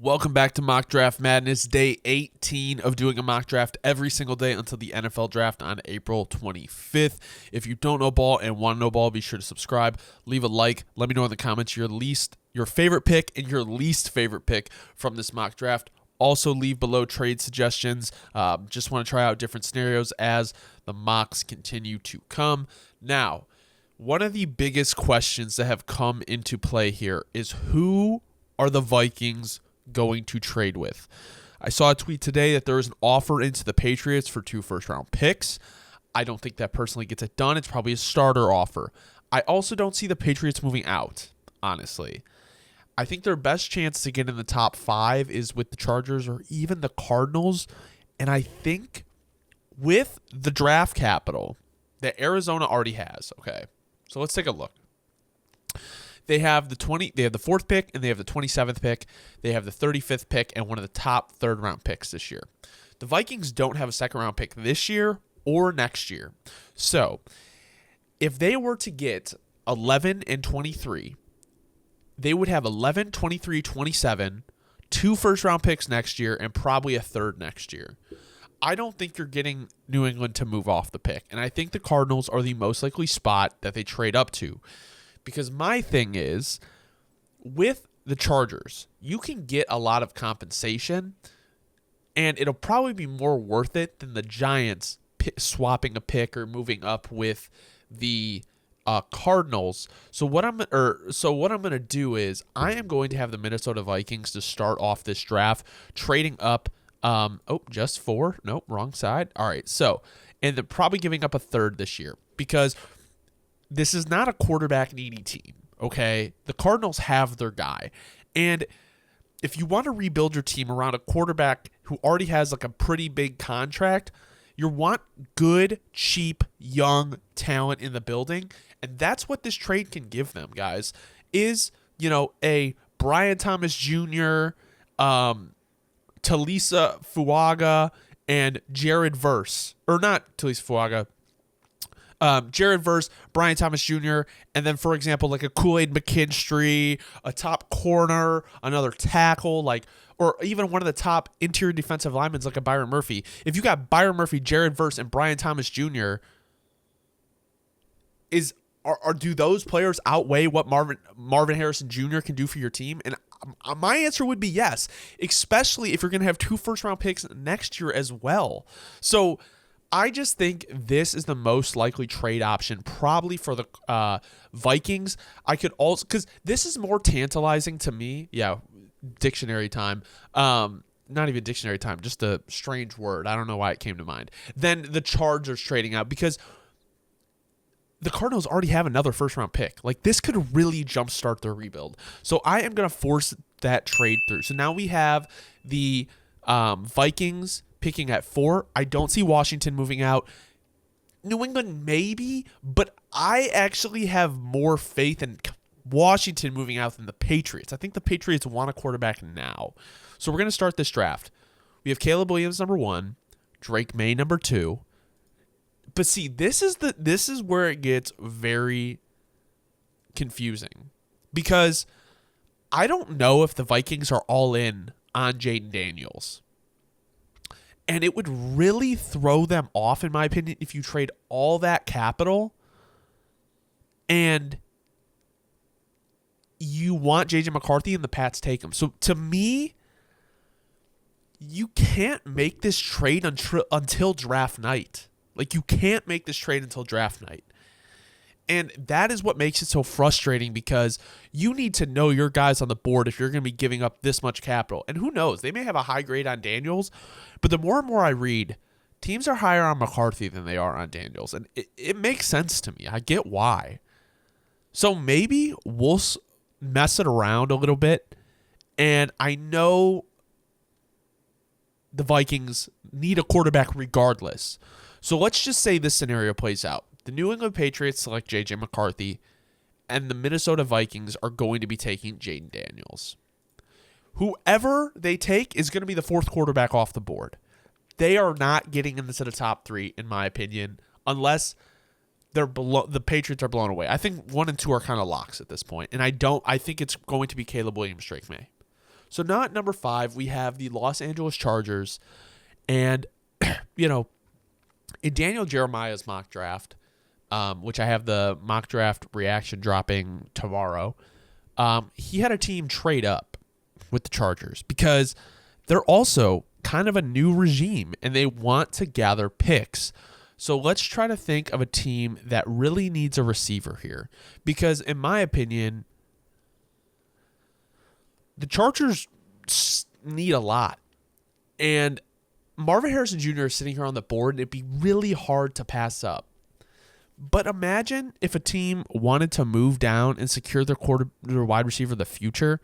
Welcome back to Mock Draft Madness, day 18 of doing a mock draft every single day until the NFL draft on April 25th. If you don't know ball and want to know ball, be sure to subscribe, leave a like, let me know in the comments your favorite pick and your least favorite pick from this mock draft. Also leave below trade suggestions. Just want to try out different scenarios as the mocks continue to come. Now, one of the biggest questions that have come into play here is who are the Vikings going to trade with? I saw a tweet today that there is an offer into the Patriots for 2 first-round picks. I don't think that personally gets it done. It's probably a starter offer. I also don't see the Patriots moving out, honestly. I think their best chance to get in the top 5 is with the Chargers or even the Cardinals. And I think with the draft capital that Arizona already has, okay, so let's take a look. They have the 4th pick and they have the 27th pick. They have the 35th pick and one of the top third-round picks this year. The Vikings don't have a second-round pick this year or next year. So if they were to get 11 and 23, they would have 11, 23, 27, 2 first-round picks next year, and probably a third next year. I don't think you're getting New England to move off the pick, and I think the Cardinals are the most likely spot that they trade up to. Because my thing is, with the Chargers, you can get a lot of compensation, and it'll probably be more worth it than the Giants swapping a pick or moving up with the Cardinals. So what I'm going to do is I am going to have the Minnesota Vikings to start off this draft, trading up. Just 4. Nope, wrong side. All right, and they're probably giving up a third this year because this is not a quarterback-needy team, okay? The Cardinals have their guy. And if you want to rebuild your team around a quarterback who already has like a pretty big contract, you want good, cheap, young talent in the building. And that's what this trade can give them, guys, is, a Brian Thomas Jr., Talisa Fuaga, and Jared Verse. Or not Talisa Fuaga. Jared Verse, Brian Thomas Jr., and then, for example, like a Kool-Aid McKinstry, a top corner, another tackle, or even one of the top interior defensive linemen like a Byron Murphy. If you got Byron Murphy, Jared Verse, and Brian Thomas Jr., do those players outweigh what Marvin Harrison Jr. can do for your team? And my answer would be yes, especially if you're going to have 2 first-round picks next year as well. So I just think this is the most likely trade option probably for the Vikings. I could also, because this is more tantalizing to me. Yeah, dictionary time. Not even dictionary time, just a strange word. I don't know why it came to mind. Then the Chargers trading out because the Cardinals already have another first-round pick. This could really jumpstart their rebuild. So I am going to force that trade through. So now we have the Vikings picking at 4. I don't see Washington moving out. New England maybe, but I actually have more faith in Washington moving out than the Patriots. I think the Patriots want a quarterback now. So we're going to start this draft. We have Caleb Williams number 1, Drake May number 2. But see, this is where it gets very confusing because I don't know if the Vikings are all in on Jaden Daniels. And it would really throw them off, in my opinion, if you trade all that capital and you want J.J. McCarthy and the Pats take him. So to me, you can't make this trade until draft night. You can't make this trade until draft night. And that is what makes it so frustrating because you need to know your guys on the board if you're going to be giving up this much capital. And who knows? They may have a high grade on Daniels, but the more and more I read, teams are higher on McCarthy than they are on Daniels. And it makes sense to me. I get why. So maybe we'll mess it around a little bit. And I know the Vikings need a quarterback regardless. So let's just say this scenario plays out. The New England Patriots select J.J. McCarthy, and the Minnesota Vikings are going to be taking Jaden Daniels. Whoever they take is going to be the 4th quarterback off the board. They are not getting into the top 3, in my opinion, unless the Patriots are blown away. I think 1 and 2 are kind of locks at this point, and I think it's going to be Caleb Williams, Drake May. So now at number 5, we have the Los Angeles Chargers. And, in Daniel Jeremiah's mock draft, which I have the mock draft reaction dropping tomorrow, he had a team trade up with the Chargers because they're also kind of a new regime and they want to gather picks. So let's try to think of a team that really needs a receiver here. Because in my opinion, the Chargers need a lot. And Marvin Harrison Jr. is sitting here on the board, and it'd be really hard to pass up. But imagine if a team wanted to move down and secure their wide receiver of the future.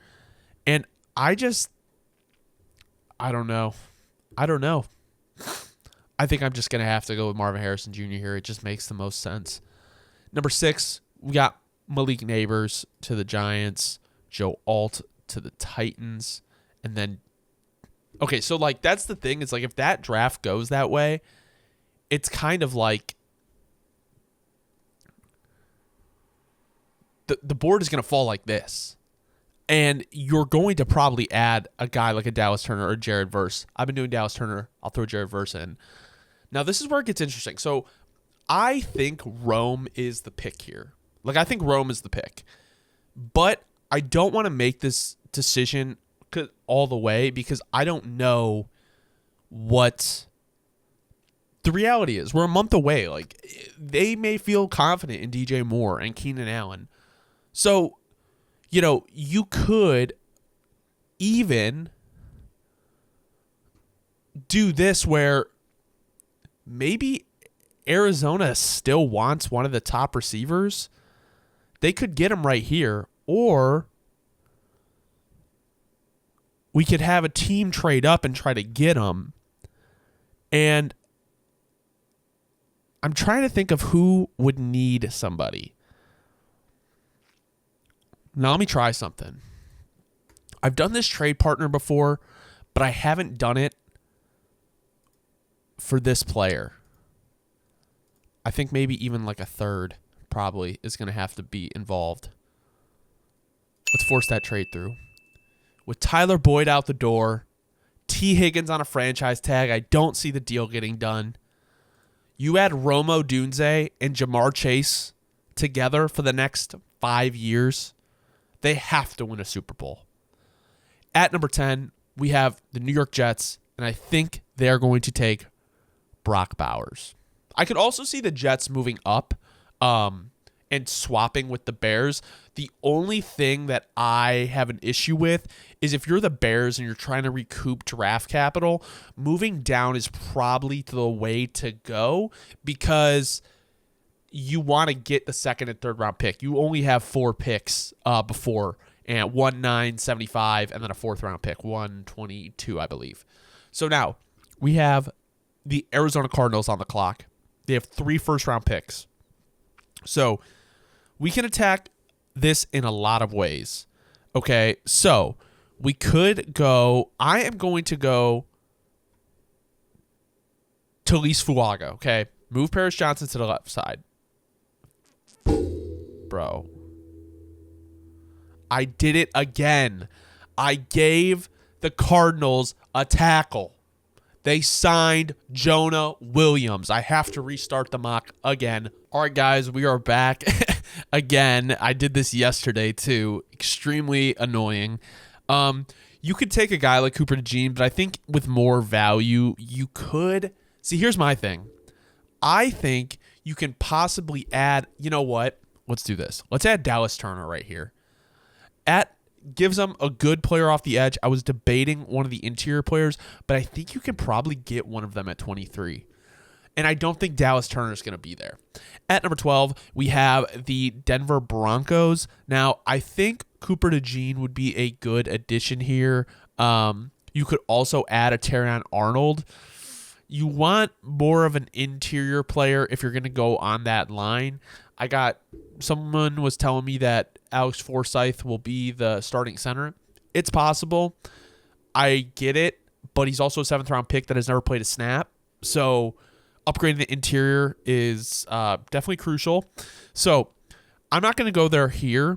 And I don't know. I think I'm just going to have to go with Marvin Harrison Jr. here. It just makes the most sense. Number 6, we got Malik Neighbors to the Giants, Joe Alt to the Titans, and then okay, so like that's the thing. It's like if that draft goes that way, it's kind of like the board is going to fall like this. And you're going to probably add a guy like a Dallas Turner or Jared Verse. I've been doing Dallas Turner. I'll throw Jared Verse in. Now, this is where it gets interesting. So, I think Rome is the pick here. Like, I think Rome is the pick. But I don't want to make this decision all the way because I don't know what the reality is. We're a month away. Like, they may feel confident in DJ Moore and Keenan Allen. So, you could even do this where maybe Arizona still wants one of the top receivers. They could get him right here, or we could have a team trade up and try to get him. And I'm trying to think of who would need somebody. Now, let me try something. I've done this trade partner before, but I haven't done it for this player. I think maybe even like a third probably is going to have to be involved. Let's force that trade through. With Tyler Boyd out the door, T. Higgins on a franchise tag, I don't see the deal getting done. You add Rome Odunze and Jamar Chase together for the next 5 years. They have to win a Super Bowl. At number 10, we have the New York Jets, and I think they're going to take Brock Bowers. I could also see the Jets moving up and swapping with the Bears. The only thing that I have an issue with is if you're the Bears and you're trying to recoup draft capital, moving down is probably the way to go because you want to get the second and third round pick. You only have 4 picks before, and 1, 9, 75, and then a 4th round pick, 122, I believe. So now we have the Arizona Cardinals on the clock. They have 3 first round picks. So we can attack this in a lot of ways. Okay, so we could go, I am going to go Talise Fuaga, okay? Move Paris Johnson to the left side. Bro. I did it again. I gave the Cardinals a tackle. They signed Jonah Williams. I have to restart the mock again. All right, guys, we are back again. I did this yesterday, too. Extremely annoying. You could take a guy like Cooper DeJean, but I think with more value, you could. See, here's my thing. I think you can possibly add, you know what? Let's do this. Let's add Dallas Turner right here. Gives them a good player off the edge. I was debating one of the interior players, but I think you can probably get one of them at 23. And I don't think Dallas Turner is going to be there. At number 12, we have the Denver Broncos. Now, I think Cooper DeJean would be a good addition here. You could also add a Terrion Arnold. You want more of an interior player if you're going to go on that line. Someone was telling me that Alex Forsyth will be the starting center. It's possible. I get it, but he's also a 7th round pick that has never played a snap. So upgrading the interior is definitely crucial. So I'm not going to go there here.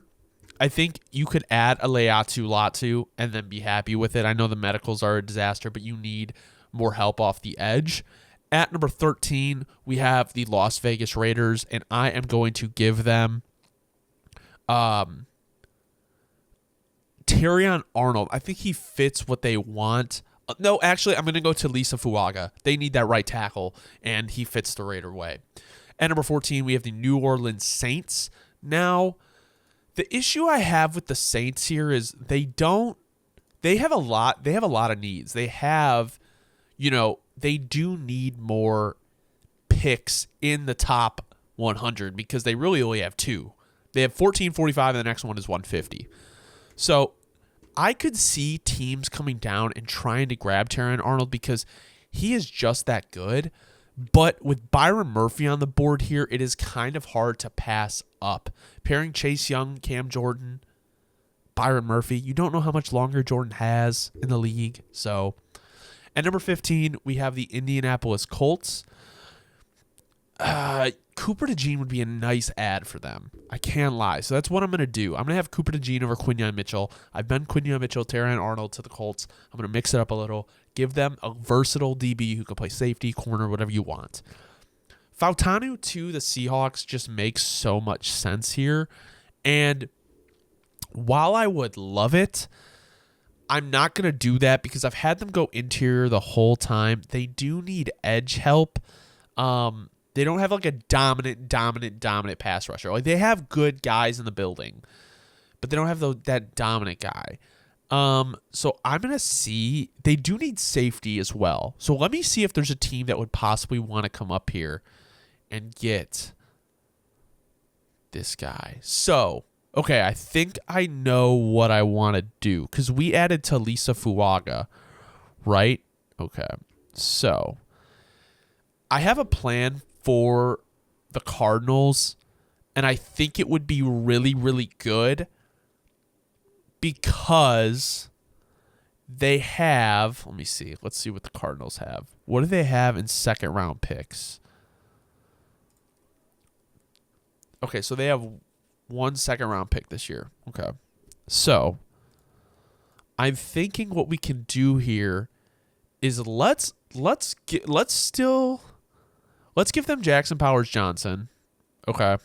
I think you could add a Leatu Latu and then be happy with it. I know the medicals are a disaster, but you need more help off the edge. At number 13, we have the Las Vegas Raiders, and I am going to give them Terrion Arnold. I think he fits what they want. No, actually, I'm going to go to Lisa Fuaga. They need that right tackle, and he fits the Raider way. At number 14, we have the New Orleans Saints. Now, the issue I have with the Saints here is they have a lot of needs. They do need more picks in the top 100 because they really only have two. They have 1445 and the next one is 150. So I could see teams coming down and trying to grab Terrion Arnold because he is just that good. But with Byron Murphy on the board here, it is kind of hard to pass up. Pairing Chase Young, Cam Jordan, Byron Murphy, you don't know how much longer Jordan has in the league. So at number 15, we have the Indianapolis Colts. Cooper DeJean would be a nice ad for them. I can't lie. So that's what I'm going to do. I'm going to have Cooper DeJean over Quinyon Mitchell. I've been Quinyon Mitchell, Terrion Arnold to the Colts. I'm going to mix it up a little. Give them a versatile DB who can play safety, corner, whatever you want. Fautanu to the Seahawks just makes so much sense here. And while I would love it, I'm not going to do that because I've had them go interior the whole time. They do need edge help. They don't have like a dominant pass rusher. Like they have good guys in the building, but they don't have that dominant guy. So I'm going to see they do need safety as well. So let me see if there's a team that would possibly want to come up here and get this guy. So, okay, I think I know what I want to do because we added to Lisa Fuaga, right? Okay, so I have a plan for the Cardinals, and I think it would be really, really good because they have, let me see, let's see what the Cardinals have. What do they have in second round picks? Okay, so they have 1 second round pick this year. Okay. So I'm thinking what we can do here is let's give them Jackson Powers Johnson. Okay.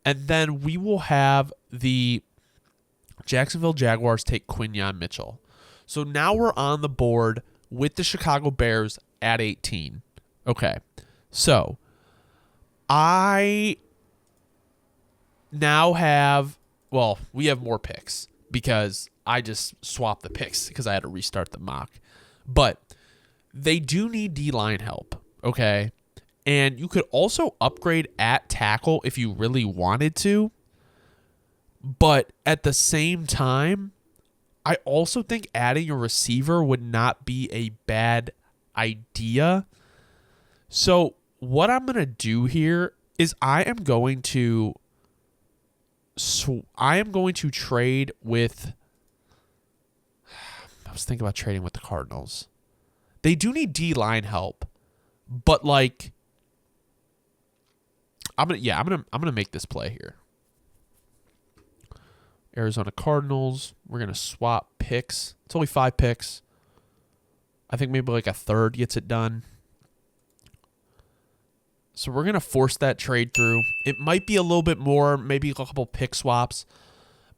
And then we will have the Jacksonville Jaguars take Quinyon Mitchell. So now we're on the board with the Chicago Bears at 18. Okay. So I now have, well, we have more picks because I just swapped the picks because I had to restart the mock. But they do need D-line help, okay? And you could also upgrade at tackle if you really wanted to. But at the same time, I also think adding a receiver would not be a bad idea. So what I'm going to do here is I am going to trade with, I was thinking about trading with the Cardinals. They do need D-line help, but like I'm gonna make this play here. Arizona Cardinals, we're gonna swap picks. It's only 5 picks. I think maybe like a third gets it done. So we're gonna force that trade through. It might be a little bit more, maybe a couple pick swaps,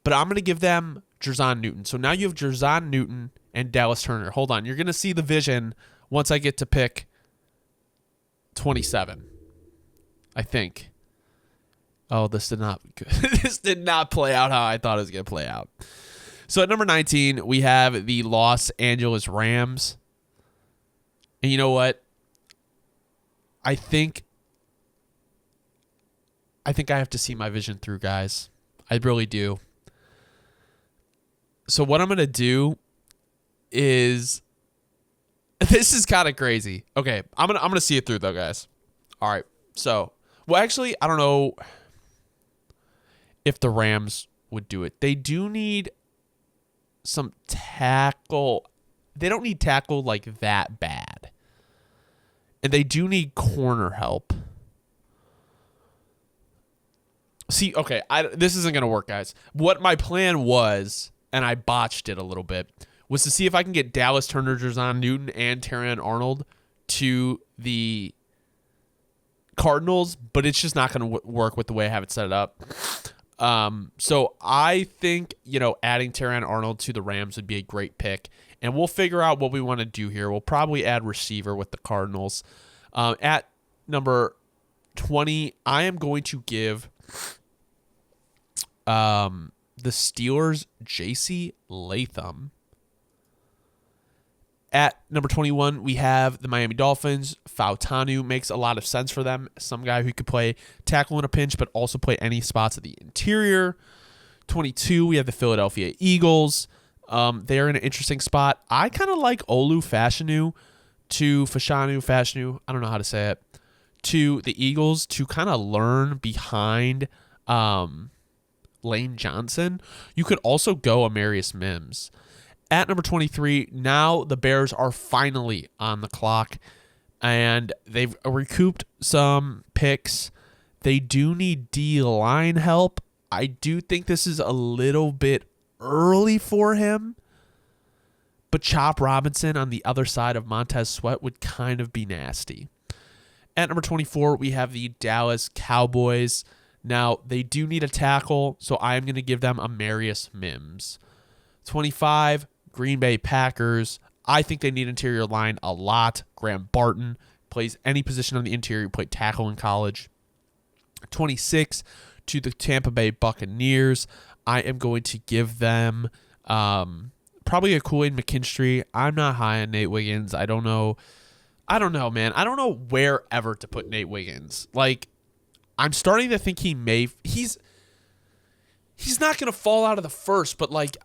but I'm gonna give them Jerzon Newton. So now you have Jerzon Newton and Dallas Turner. Hold on. You're going to see the vision once I get to pick 27, I think. Oh, this did not play out how I thought it was going to play out. So at number 19, we have the Los Angeles Rams. And you know what? I think I have to see my vision through, guys. I really do. So what I'm going to do is, this is kind of crazy. Okay, I'm going to see it through though, guys. All right. So, well, actually, I don't know if the Rams would do it. They do need some tackle. They don't need tackle like that bad. And they do need corner help. See, okay, this isn't going to work, guys. What my plan was, and I botched it a little bit, was to see if I can get Dallas Turner, Jerzon Newton, and Terrion Arnold to the Cardinals, but it's just not going to work with the way I have it set up. So I think, adding Terrion Arnold to the Rams would be a great pick, and we'll figure out what we want to do here. We'll probably add receiver with the Cardinals. At number 20, I am going to give the Steelers J.C. Latham. At number 21, we have the Miami Dolphins. Fautanu makes a lot of sense for them. Some guy who could play tackle in a pinch, but also play any spots at the interior. 22, we have the Philadelphia Eagles. They're in an interesting spot. I kind of like Olu Fashanu, I don't know how to say it, to the Eagles to kind of learn behind Lane Johnson. You could also go Amarius Mims. At number 23, now the Bears are finally on the clock, and they've recouped some picks. They do need D-line help. I do think this is a little bit early for him, but Chop Robinson on the other side of Montez Sweat would kind of be nasty. At number 24, we have the Dallas Cowboys. Now, they do need a tackle, so I am going to give them Amarius Mims. 25, Green Bay Packers. I think they need interior line a lot. Graham Barton plays any position on the interior, played tackle in college. 26, to the Tampa Bay Buccaneers. I am going to give them probably a Kool-Aid McKinstry. I'm not high on Nate Wiggins. I don't know, man. I don't know wherever to put Nate Wiggins. Like, I'm starting to think he's not going to fall out of the first, but like,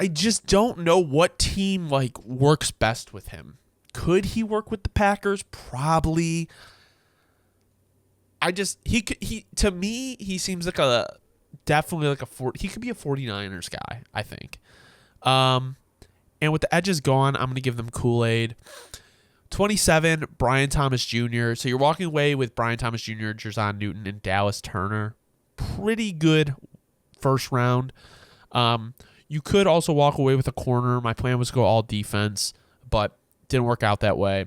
I just don't know what team like works best with him. Could he work with the Packers? Probably. To me, he seems like he could be a 49ers guy, I think. And with the edges gone, I'm going to give them Kool-Aid. 27, Brian Thomas Jr. So you're walking away with Brian Thomas Jr., Jerzon Newton, and Dallas Turner. Pretty good first round. You could also walk away with a corner. My plan was to go all defense, but didn't work out that way.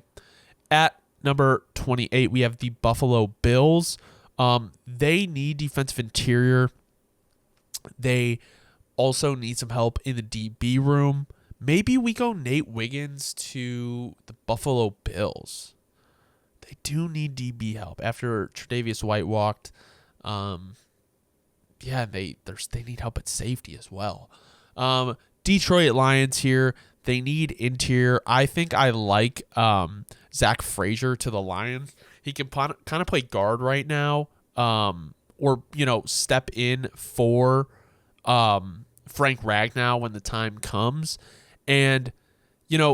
At number 28, we have the Buffalo Bills. They need defensive interior. They also need some help in the DB room. Maybe we go Nate Wiggins to the Buffalo Bills. They do need DB help after Tre'Davious White walked. They need help at safety as well. Detroit Lions here. They need interior. I think I like Zach Frazier to the Lions. He can kind of play guard right now, or step in for Frank Ragnow when the time comes. And they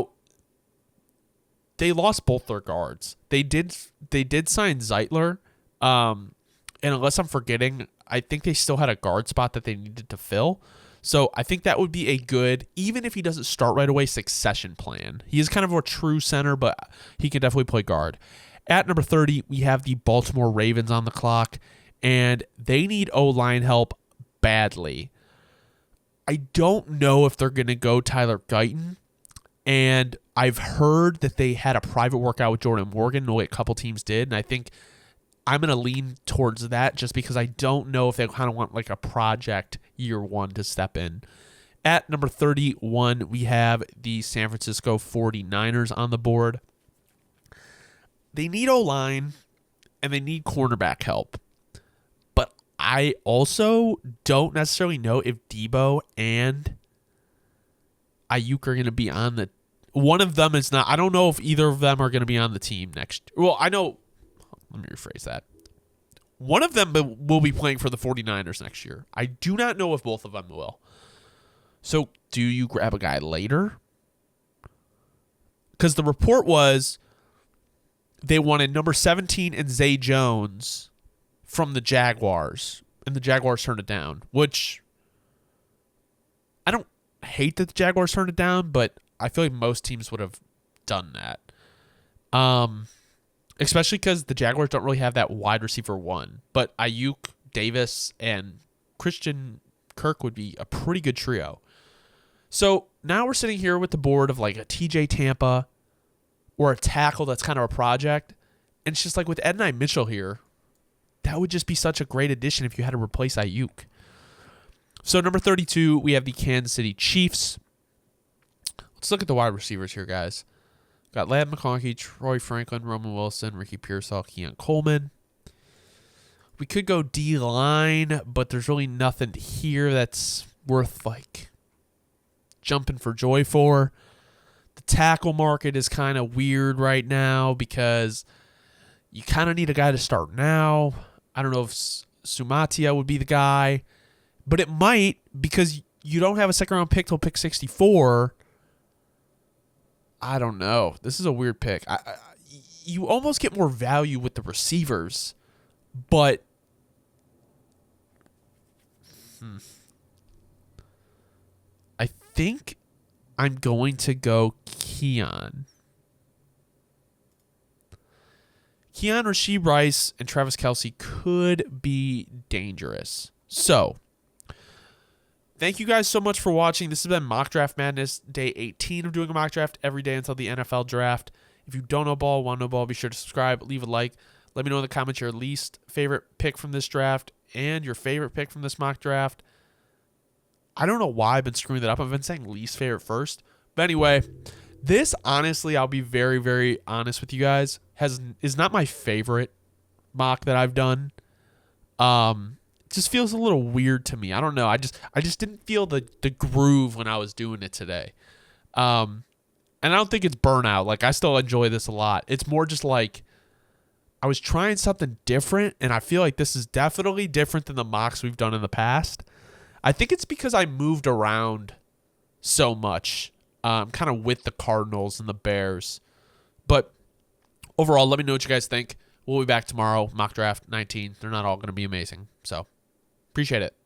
lost both their guards. They did sign Zeitler, and unless I'm forgetting, I think they still had a guard spot that they needed to fill. So I think that would be a good, even if he doesn't start right away, succession plan. He is kind of a true center, but he can definitely play guard. At number 30, we have the Baltimore Ravens on the clock, and they need O-line help badly. I don't know if they're going to go Tyler Guyton, and I've heard that they had a private workout with Jordan Morgan, the way a couple teams did, and I think I'm going to lean towards that just because I don't know if they kind of want like a project year one to step in. At number 31, we have the San Francisco 49ers on the board. They need O-line and they need cornerback help. But I also don't necessarily know if Debo and Ayuk are going to be on the... One of them is not... I don't know if either of them are going to be on the team next... Well, I know... Let me rephrase that. One of them will be playing for the 49ers next year. I do not know if both of them will. So, do you grab a guy later? Because the report was they wanted number 17 and Zay Jones from the Jaguars, and the Jaguars turned it down, which I don't hate that the Jaguars turned it down, but I feel like most teams would have done that. Especially because the Jaguars don't really have that wide receiver one. But Ayuk, Davis and Christian Kirk would be a pretty good trio. So now we're sitting here with the board of like a TJ Tampa or a tackle that's kind of a project. And it's just like with Ed and Mitchell here, that would just be such a great addition if you had to replace Ayuk. So number 32, we have the Kansas City Chiefs. Let's look at the wide receivers here, guys. Got Ladd McConkey, Troy Franklin, Roman Wilson, Ricky Pearsall, Keon Coleman. We could go D-line, but there's really nothing here that's worth like jumping for joy for. The tackle market is kind of weird right now because you kind of need a guy to start now. I don't know if Sumatia would be the guy, but it might because you don't have a second-round pick till pick 64. I don't know. This is a weird pick. You almost get more value with the receivers, but I think I'm going to go Keon. Keon, Rashee Rice, and Travis Kelce could be dangerous. So, thank you guys so much for watching. This has been Mock Draft Madness, day 18 of doing a mock draft every day until the NFL draft. If you don't know ball, want to know ball, be sure to subscribe, leave a like. Let me know in the comments your least favorite pick from this draft and your favorite pick from this mock draft. I don't know why I've been screwing that up. I've been saying least favorite first. But anyway, this, honestly, I'll be very, very honest with you guys, is not my favorite mock that I've done. It just feels a little weird to me. I don't know. I just didn't feel the groove when I was doing it today. And I don't think it's burnout. Like, I still enjoy this a lot. It's more just like I was trying something different, and I feel like this is definitely different than the mocks we've done in the past. I think it's because I moved around so much, kind of with the Cardinals and the Bears. But overall, let me know what you guys think. We'll be back tomorrow. Mock draft 19. They're not all going to be amazing. So, appreciate it.